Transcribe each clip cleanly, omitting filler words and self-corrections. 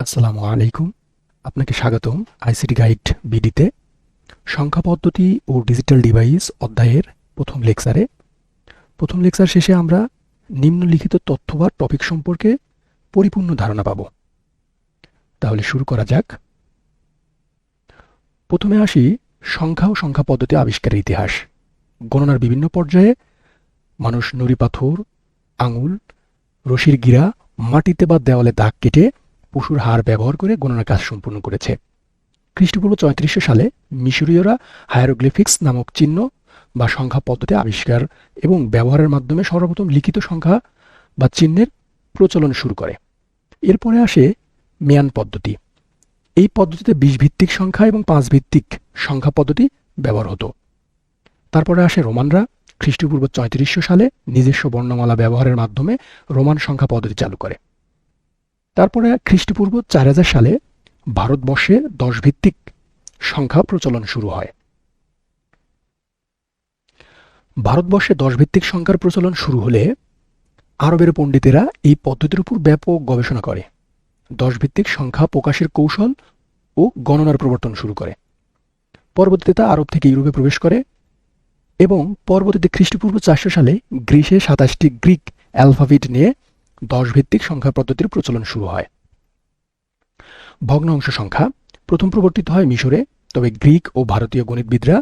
আসসালামু আলাইকুম। আপনাকে স্বাগতম আইসিটি গাইড বিডিতে সংখ্যা পদ্ধতি ও ডিজিটাল ডিভাইস অধ্যায়ের প্রথম লেকচার শেষে আমরা নিম্নলিখিত তথ্য বা টপিক সম্পর্কে পরিপূর্ণ ধারণা পাব। তাহলে শুরু করা যাক। প্রথমে আসি সংখ্যা ও সংখ্যা পদ্ধতি আবিষ্কারের ইতিহাস। গণনার বিভিন্ন পর্যায়ে মানুষ নুড়ি পাথর, আঙুল, রশির গিরা, মাটিতে বা দেওয়ালে দাগ কেটে পশুর হাড় ব্যবহার করে গণনার কাজ সম্পূর্ণ করেছে। খ্রিস্টপূর্ব ৩৫০০ সালে মিশরীয়রা হায়ারোগ্লিফিক্স নামক চিহ্ন বা সংখ্যা পদ্ধতি আবিষ্কার এবং ব্যবহারের মাধ্যমে সর্বপ্রথম লিখিত সংখ্যা বা চিহ্নের প্রচলন শুরু করে। এরপরে আসে মেয়ান পদ্ধতি। এই পদ্ধতিতে ২০ ভিত্তিক সংখ্যা এবং ৫ ভিত্তিক সংখ্যা পদ্ধতি ব্যবহার হতো। তারপরে আসে রোমানরা খ্রিস্টপূর্ব ৩৫০০ সালে নিজস্ব বর্ণমালা ব্যবহারের মাধ্যমে রোমান সংখ্যা পদ্ধতি চালু করে। তারপরে খ্রিস্টপূর্ব ৪০০০ সালে ভারতবর্ষে ১০ ভিত্তিক সংখ্যা প্রচলন শুরু হয়। ভারতবর্ষে ১০ ভিত্তিক সংখ্যার প্রচলন শুরু হলে আরবের পণ্ডিতেরা এই পদ্ধতির উপর ব্যাপক গবেষণা করে ১০ ভিত্তিক সংখ্যা প্রকাশের কৌশল ও গণনার প্রবর্তন শুরু করে। পরবর্তীতে তা আরব থেকে ইউরোপে প্রবেশ করে এবং পরবর্তীতে খ্রিস্টপূর্ব ৪০০ সালে গ্রিসে ২৭টি গ্রিক অ্যালফাবেট নিয়ে ১০ ভিত্তিক সংখ্যা পদ্ধতির প্রচলন শুরু হয়। ভগ্নাংশ সংখ্যা প্রথম প্রবর্তিত হয় মিশরে, তবে গ্রিক ও ভারতীয় গণিতবিদরা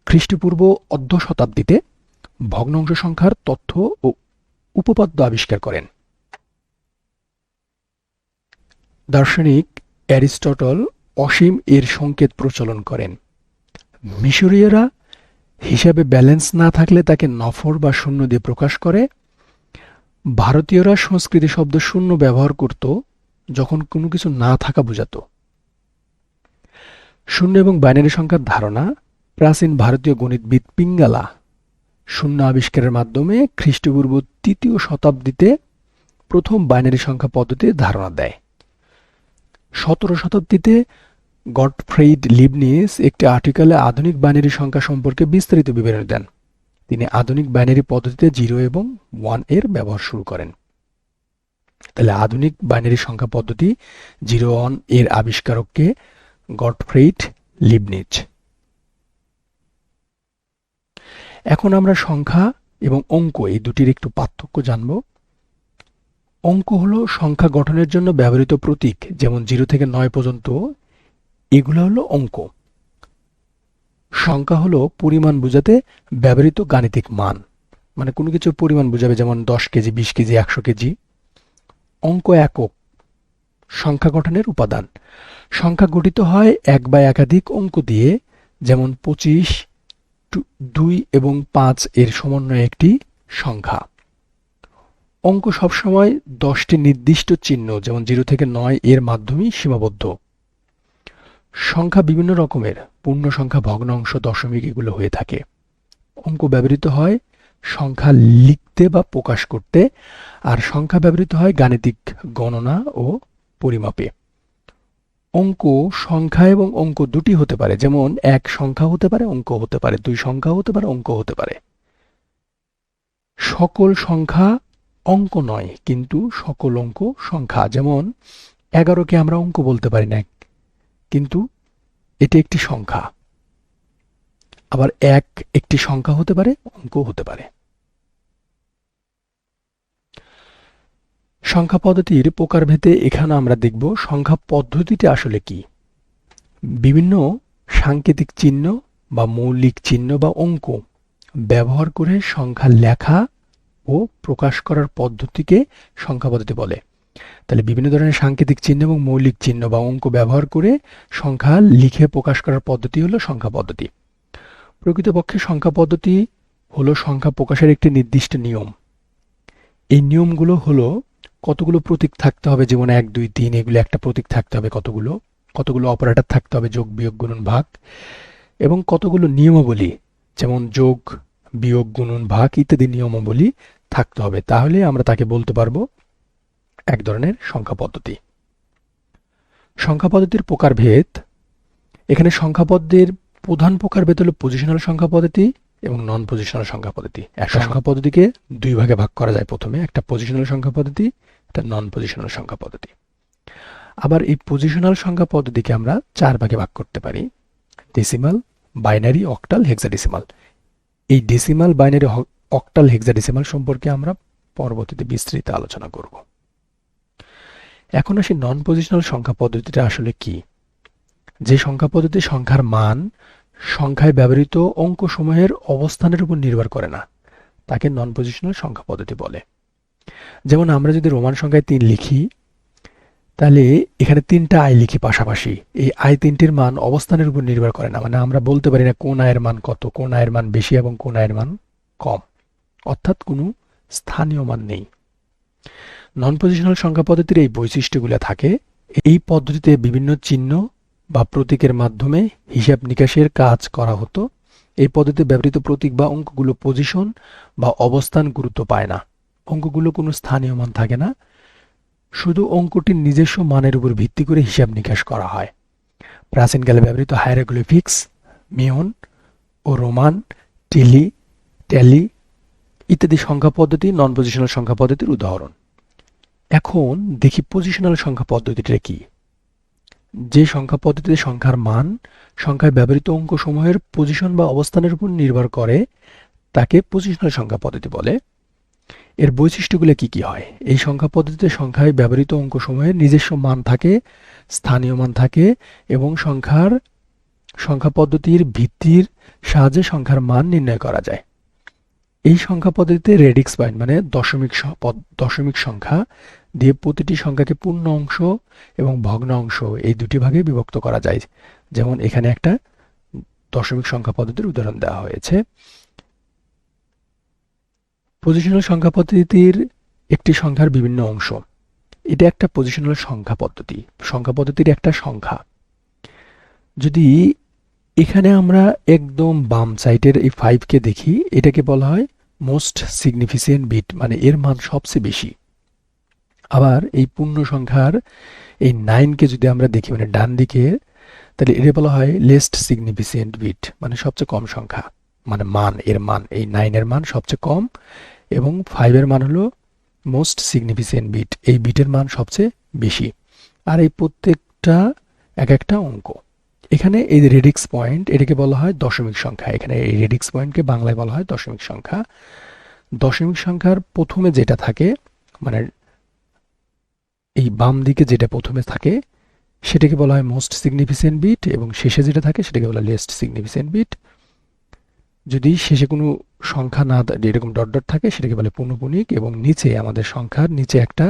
খ্রিস্টপূর্ব অর্ধ শতাব্দীতে ভগ্নাংশ সংখ্যার তথ্য ও উপপাদ্য আবিষ্কার করেন। দার্শনিক অ্যারিস্টটল অসীম এর সংকেত প্রচলন করেন। মিশরীয়রা হিসাবে ব্যালেন্স না থাকলে তাকে নফর বা শূন্য দিয়ে প্রকাশ করে। ভারতীয়রা সংস্কৃত শব্দ শূন্য ব্যবহার করত যখন কোনো কিছু না থাকা বোঝাতো। শূন্য এবং বাইনারি সংখ্যার ধারণা প্রাচীন ভারতীয় গণিতবিদ পিঙ্গালা শূন্য আবিষ্কারের মাধ্যমে খ্রিস্টপূর্ব ৩য় শতাব্দীতে প্রথম বাইনারি সংখ্যা পদ্ধতির ধারণা দেয়। ১৭ শতাব্দীতে গটফ্রেইড লিবনিজ একটি আর্টিকেলে আধুনিক বাইনারি সংখ্যা সম্পর্কে বিস্তারিত বিবরণ দেন। তিনি আধুনিক বাইনারি পদ্ধতিতে ০ এবং ১ এর ব্যবহার শুরু করেন। তাহলে আধুনিক বাইনারি সংখ্যা পদ্ধতি ০-১ এর আবিষ্কারককে গটফ্রেইড লিবনিজ। এখন আমরা সংখ্যা এবং অঙ্ক এই দুটির একটু পার্থক্য জানব। অঙ্ক হলো সংখ্যা গঠনের জন্য ব্যবহৃত প্রতীক, যেমন ০ থেকে ৯ পর্যন্ত, এগুলো হলো অঙ্ক। সংখ্যা হলো পরিমাণ বোঝাতে ব্যবহৃত গাণিতিক মান, মানে কোনো কিছুর পরিমাণ বোঝাবে, যেমন ১০ কেজি, ২০ কেজি, ১০০ কেজি। অঙ্ক একক সংখ্যা গঠনের উপাদান। সংখ্যা গঠিত হয় এক বা একাধিক অঙ্ক দিয়ে, যেমন ২৫, ২ এবং ৫ এর সমন্বয়ে একটি সংখ্যা। অঙ্ক সবসময় ১০টি নির্দিষ্ট চিহ্ন, যেমন ০ থেকে ৯ এর মাধ্যমেই সীমাবদ্ধ। সংখ্যা বিভিন্ন রকমের, পূর্ণ সংখ্যা, ভগ্নাংশ, দশমিক এগুলো হয়ে থাকে। অঙ্ক ব্যবহৃত হয় সংখ্যা লিখতে বা প্রকাশ করতে, আর সংখ্যা ব্যবহৃত হয় গাণিতিক গণনা ও পরিমাপে। অঙ্ক সংখ্যা এবং অঙ্ক দুটি হতে পারে, যেমন ১ সংখ্যা হতে পারে, অঙ্ক হতে পারে, ২ সংখ্যা হতে পারে, অঙ্ক হতে পারে। সকল সংখ্যা অঙ্ক নয়, কিন্তু সকল অঙ্ক সংখ্যা। যেমন ১১কে আমরা অঙ্ক বলতে পারি না, কিন্তু এটি একটি সংখ্যা। আবার ১ একটি সংখ্যা হতে পারে, অঙ্ক হতে পারে। সংখ্যা পদ্ধতির প্রকারভেদে এখানে আমরা দেখব সংখ্যা পদ্ধতিটি আসলে কি। বিভিন্ন সাংকেতিক চিহ্ন বা মৌলিক চিহ্ন বা অঙ্ক ব্যবহার করে সংখ্যা লেখা ও প্রকাশ করার পদ্ধতিকে সংখ্যা পদ্ধতি বলে। তাহলে বিভিন্ন ধরনের সাংকেতিক চিহ্ন এবং মৌলিক চিহ্ন বা অঙ্ক ব্যবহার করে সংখ্যা লিখে প্রকাশ করার পদ্ধতি হলো সংখ্যা পদ্ধতি। প্রকৃতপক্ষে সংখ্যা পদ্ধতি হলো সংখ্যা প্রকাশের একটি নির্দিষ্ট নিয়ম। এই নিয়মগুলো হলো কতগুলো প্রতীক থাকতে হবে, যেমন ১, ২, ৩, এগুলো একটা প্রতীক থাকতে হবে, কতগুলো অপারেটর থাকতে হবে, যোগ, বিয়োগ, গুণন, ভাগ, এবং কতগুলো নিয়মাবলী, যেমন যোগ, বিয়োগ, গুণন, ভাগ ইত্যাদি নিয়মাবলী থাকতে হবে। তাহলে আমরা তাকে বলতে পারবো এক ধরনের সংখ্যা পদ্ধতি। সংখ্যা পদ্ধতির প্রকারভেদ। এখানে সংখ্যা পদ্ধতির প্রধান প্রকারভেদ হলো পজিশনাল সংখ্যা পদ্ধতি এবং নন পজিশনাল সংখ্যা পদ্ধতি। একটা সংখ্যা পদ্ধতিকে দুই ভাগে ভাগ করা যায়। প্রথমে একটা পজিশনাল সংখ্যা পদ্ধতি, একটা নন পজিশনাল সংখ্যা পদ্ধতি। আবার এই পজিশনাল সংখ্যা পদ্ধতিকে আমরা 4 ভাগে ভাগ করতে পারি: ডেসিমাল, বাইনারি, অক্টাল, হেক্সাডেসিমাল। এই ডেসিমাল, বাইনারি, অক্টাল, হেক্সাডেসিমাল সম্পর্কে আমরা পরবর্তীতে বিস্তৃত আলোচনা করব। এখন আসি নন পজিশনাল সংখ্যা পদ্ধতিটা আসলে কি। যে সংখ্যা পদ্ধতি সংখ্যার মান সংখ্যায় ব্যবহৃত অঙ্কসমূহের অবস্থানের উপর নির্ভর করে না, তাকে নন পজিশনাল সংখ্যা পদ্ধতি বলে। যেমন আমরা যদি রোমান সংখ্যায় 3 লিখি, তাহলে এখানে 3টা আই লিখি পাশাপাশি, এই আই 3টির মান অবস্থানের উপর নির্ভর করে না, মানে আমরা বলতে পারি না কোন আয়ের মান কত, কোন আয়ের মান বেশি এবং কোন আয়ের মান কম, অর্থাৎ কোনো স্থানীয় মান নেই। নন পজিশনাল সংখ্যা পদ্ধতির এই বৈশিষ্ট্যগুলো থাকে। এই পদ্ধতিতে বিভিন্ন চিহ্ন বা প্রতীকের মাধ্যমে হিসাব নিকাশের কাজ করা হতো। এই পদ্ধতিতে ব্যবহৃত প্রতীক বা অঙ্কগুলো পজিশন বা অবস্থান গুরুত্ব পায় না। অঙ্কগুলো কোনো স্থানীয় মান থাকে না, শুধু অঙ্কটির নিজস্ব মানের উপর ভিত্তি করে হিসাব নিকাশ করা হয়। প্রাচীনকালে ব্যবহৃত হায়ারোগ্লিফিক্স, মেয়ন ও রোমান, ট্যালি ইত্যাদি সংখ্যা পদ্ধতি নন পজিশনাল সংখ্যা পদ্ধতির উদাহরণ। এখন দেখি পজিশনাল সংখ্যা পদ্ধতিটা কি। যে সংখ্যা পদ্ধতিতে সংখ্যার মান সংখ্যায় ব্যবহৃত অঙ্কসমূহের পজিশন বা অবস্থানের উপর নির্ভর করে, তাকে পজিশনাল সংখ্যা পদ্ধতি বলে। এর বৈশিষ্ট্যগুলো কি কি হয়? এই সংখ্যা পদ্ধতিতে সংখ্যায় ব্যবহৃত অঙ্কসমূহের নিজস্ব মান থাকে, স্থানীয় মান থাকে এবং সংখ্যা পদ্ধতির ভিত্তির সাহায্যে সংখ্যার মান নির্ণয় করা যায়। এই সংখ্যা পদ্ধতিতে রেডিক্স পয়েন্ট মানে দশমিক সংখ্যা দিয়ে প্রতিটি সংখ্যাকে পূর্ণ অংশ এবং ভগ্ন অংশ এই দুটি ভাগে বিভক্ত করা যায়। যেমন এখানে একটা দশমিক সংখ্যা পদ্ধতির উদাহরণ দেওয়া হয়েছে। পজিশনাল সংখ্যা পদ্ধতির একটি সংখ্যার বিভিন্ন অংশ, এটা একটা পজিশনাল সংখ্যা পদ্ধতি, সংখ্যা পদ্ধতির একটা সংখ্যা। যদি এখানে আমরা একদম বাম সাইডের এই 5কে দেখি, এটাকে বলা হয় মোস্ট সিগনিফিকেন্ট বিট, মানে এর মান সবচেয়ে বেশি। আবার এই পূর্ণ সংখ্যার এই 9কে যদি আমরা দেখি মানে ডান দিকে, তাহলে এটা বলা হয় লেস্ট সিগনিফিকেন্ট বিট, মানে সবচেয়ে কম সংখ্যা, মানে এর মান এই 9 এর মান সবচেয়ে কম এবং 5 এর মান হলো মোস্ট সিগনিফিকেন্ট বিট, এই বিটের মান সবচেয়ে বেশি। আর এই প্রত্যেকটা এক একটা অঙ্ক। এখানে এই রেডিক্স পয়েন্ট, এটাকে বলা হয় দশমিক সংখ্যা। এখানে এই রেডিক্স পয়েন্টকে বাংলায় বলা হয় দশমিক সংখ্যা। দশমিক সংখ্যার প্রথমে যেটা থাকে, মানে এই বাম দিকে যেটা প্রথমে থাকে, সেটাকে বলা হয় মোস্ট সিগনিফিকেন্ট বিট এবং শেষে যেটা থাকে সেটাকে বলা হয় লিস্ট সিগনিফিকেন্ট বিট। যদি শেষে কোনো সংখ্যা না এরকম ডট ডট থাকে, সেটাকে বলে পূর্ণপূর্ণিক এবং নিচে আমাদের সংখ্যার নিচে একটা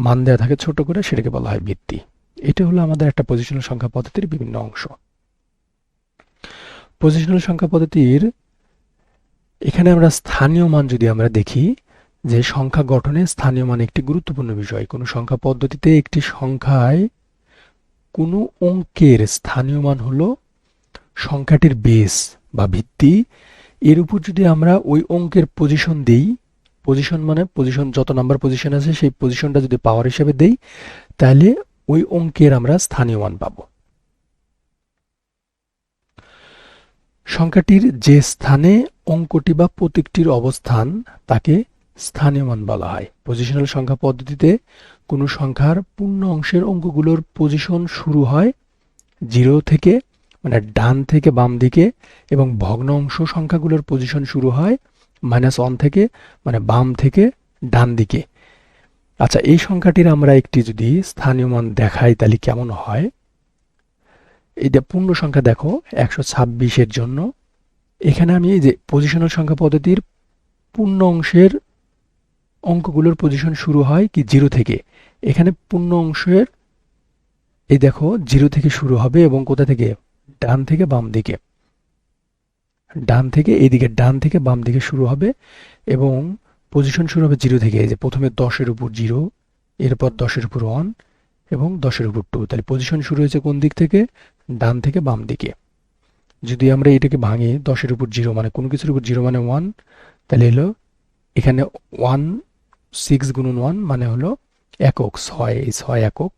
মান দেওয়া থাকে ছোট করে, সেটাকে বলা হয় ভিত্তি। এটা হলো আমাদের একটা পজিশনাল সংখ্যা পদ্ধতির বিভিন্ন অংশ। পজিশনাল সংখ্যা পদ্ধতির এখানে আমরা স্থানীয় মান যদি আমরা দেখি, যে সংখ্যা গঠনে স্থানীয় মান একটি গুরুত্বপূর্ণ বিষয়। কোনো সংখ্যা পদ্ধতিতে একটি সংখ্যায় কোনো অঙ্কের স্থানীয় মান হলো সংখ্যাটির বেস বা ভিত্তি। এর উপর যদি আমরা ওই অঙ্কের পজিশন দেই, পজিশন মানে পজিশন, যত নাম্বার পজিশন আছে সেই পজিশনটা যদি পাওয়ার হিসেবে দেই, তাহলে ওই অঙ্কের আমরা স্থানীয় মান পাবো। সংখ্যাটির যে স্থানে অঙ্কটি বা প্রতীকটির অবস্থান তাকে স্থানীয় মান বলা হয়। পজিশনাল সংখ্যা পদ্ধতিতে কোনো সংখ্যার পূর্ণ অংশের অঙ্কগুলোর পজিশন শুরু হয় 0 থেকে, মানে ডান থেকে বাম দিকে, এবং ভগ্ন অংশ সংখ্যাগুলোর পজিশন শুরু হয় -1 থেকে, মানে বাম থেকে ডান দিকে। আচ্ছা, এই সংখ্যাটির আমরা একটি যদি স্থানীয় মান দেখাই তাহলে কেমন হয়? এটা পূর্ণ সংখ্যা দেখো 126 জন্য এখানে আমি এই যে পজিশনাল সংখ্যা পদ্ধতির পূর্ণ অংশের অঙ্কগুলোর পজিশন শুরু হয় কি 0 থেকে। এখানে পূর্ণ অংশের এই দেখো 0 থেকে শুরু হবে এবং কোথা থেকে? ডান থেকে বাম দিকে, ডান থেকে এইদিকে, ডান থেকে বাম দিকে শুরু হবে এবং পজিশন শুরু হবে 0 থেকে। এই যে প্রথমে 10-এর উপর 0, এরপর 10-এর উপর 1 এবং 10-এর উপর 2। তাহলে পজিশন শুরু হয়েছে কোন দিক থেকে? ডান থেকে বাম দিকে। যদি আমরা এটাকে ভাঙি, 10-এর উপর 0 মানে কোনো কিছুর উপর 0 মানে 1, তাহলে হলো এখানে 1 6 গুণন 1 মানে হলো একক, 6, এই 6 একক।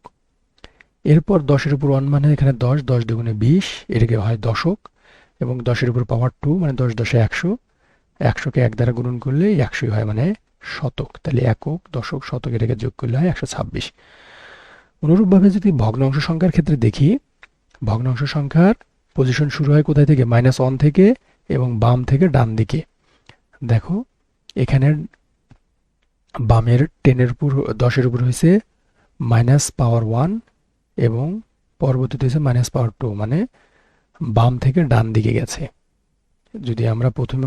এরপর 10-এর উপর 1 মানে এখানে 10, 10 দুগুণে 20, এটাকে হয় দশক। এবং 10-এর উপর পাওয়ার 2 মানে 10 10-এ 100, 100কে 1 দ্বারা গুণন করলে 100ই হয় মানে শতক। তাহলে একক, দশক, শতক এটাকে যোগ করলে হয় 126। অনুরূপভাবে যদি ভগ্নাংশ সংখ্যার ক্ষেত্রে দেখি, ভগ্নাংশ সংখ্যার পজিশন শুরু হয় কোথায় থেকে? -1 থেকে এবং বাম থেকে ডান দিকে। দেখো এখানে বামের 10-এর উপর হয়েছে -1 এবং পরবর্তীতে হয়েছে -2, মানে বাম থেকে ডান দিকে গেছে। যদি আমরা প্রথমে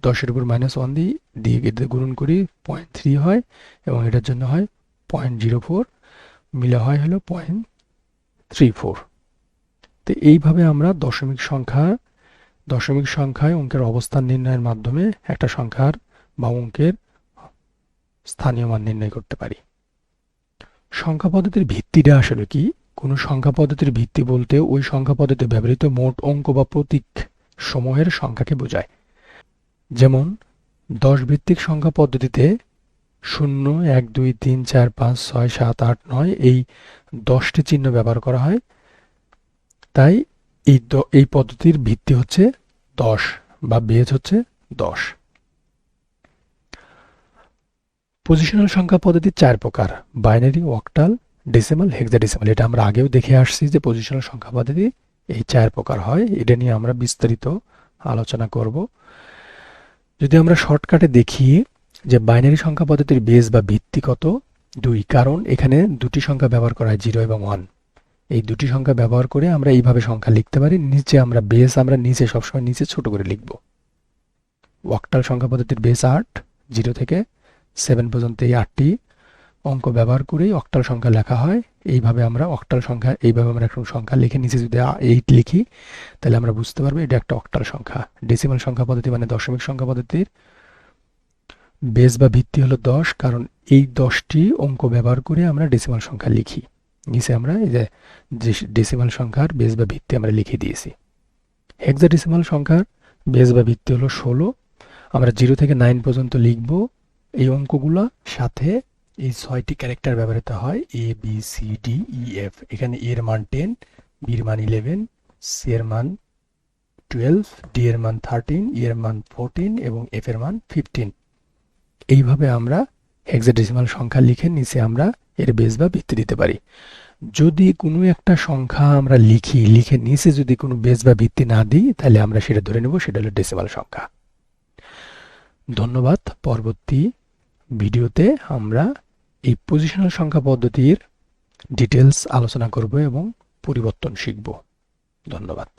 10-এর উপর -1 দিই, দিয়ে এটাতে গুণন করি 0.3 হয় এবং এটার জন্য হয় 0.04, মিলে হয় হলো 0.34। তো এইভাবে আমরা দশমিক সংখ্যায় অঙ্কের অবস্থান নির্ণয়ের মাধ্যমে একটা সংখ্যার বা অঙ্কের স্থানীয় মান নির্ণয় করতে পারি। সংখ্যা পদ্ধতির ভিত্তিটা আসলে কি? কোনো সংখ্যা পদ্ধতির ভিত্তি বলতে ওই সংখ্যা পদ্ধতিতে ব্যবহৃত মোট অঙ্ক বা প্রতীক সমূহের সংখ্যাকে বোঝায়। যেমন 10 ভিত্তিক সংখ্যা পদ্ধতিতে 0, 1, 2, 3, 4, 5, 6, 7, 8, 9 এই 10টি চিহ্ন ব্যবহার করা হয়। তাই এই পদ্ধতির ভিত্তি হচ্ছে 10 বা বেজ হচ্ছে 10। পজিশনাল সংখ্যা পদ্ধতি 4 প্রকার: বাইনারি, অক্টাল, ডেসিমাল, হেক্সাডেসিমাল। এটা আমরা আগেও দেখে আসছি যে পজিশনাল সংখ্যা পদ্ধতি এই 4 প্রকার হয়। এটা নিয়ে আমরা বিস্তারিত আলোচনা করব। যদি আমরা শর্টকাটে দেখি যে বাইনারি সংখ্যা পদ্ধতির বেজ বা ভিত্তি কত? 2, কারণ এখানে দুটি সংখ্যা ব্যবহার করা হয়, 0 এবং 1। এই দুটি সংখ্যা ব্যবহার করে আমরা এইভাবে সংখ্যা লিখতে পারি। নিচে আমরা বেজ নিচে সবসময় নিচে ছোট করে লিখব। অক্টাল সংখ্যা পদ্ধতির বেজ 8, 0 থেকে 7 পর্যন্ত এই 8টি অঙ্ক ব্যবহার করেই অক্টাল সংখ্যা লেখা হয়। এইভাবে আমরা একটা সংখ্যা লিখে নিচে যদি 8 লিখি, তাহলে আমরা বুঝতে পারবো এটা একটা অক্টাল সংখ্যা। ডেসিমাল সংখ্যা পদ্ধতি মানে দশমিক সংখ্যা পদ্ধতির বেজ বা ভিত্তি হলো 10, কারণ এই 10টি অঙ্ক ব্যবহার করে আমরা ডেসিমাল সংখ্যা লিখি। নিচে আমরা এই যে ডেসিমাল সংখ্যার বেজ বা ভিত্তি আমরা লিখে দিয়েছি। হেক্সাডেসিমাল সংখ্যার বেজ বা ভিত্তি হলো 16। আমরা 0 থেকে 9 পর্যন্ত লিখব। এই অঙ্কগুলো সাথে এই 6টি ক্যারেক্টার ব্যবহৃত হয়: A, B, C, D, E, F। এখানে A এর মান 10, B এর মান 11, C এর মান 12, D এর মান 13, E এর মান 14 এবং F এর মান 15। এইভাবে আমরা হেক্সাডেসিমাল সংখ্যা লিখে নিচে আমরা এর বেজ বা ভিত্তি দিতে পারি। যদি কোনো একটা সংখ্যা আমরা লিখে নিচে যদি কোনো বেজ বা ভিত্তি না দিই, তাহলে আমরা সেটা ধরে নেব সেটা হলো ডেসিমাল সংখ্যা। ধন্যবাদ। পরবর্তী ভিডিওতে আমরা এই পজিশনাল সংখ্যা পদ্ধতির ডিটেলস আলোচনা করব এবং পরিবর্তন শিখব। ধন্যবাদ।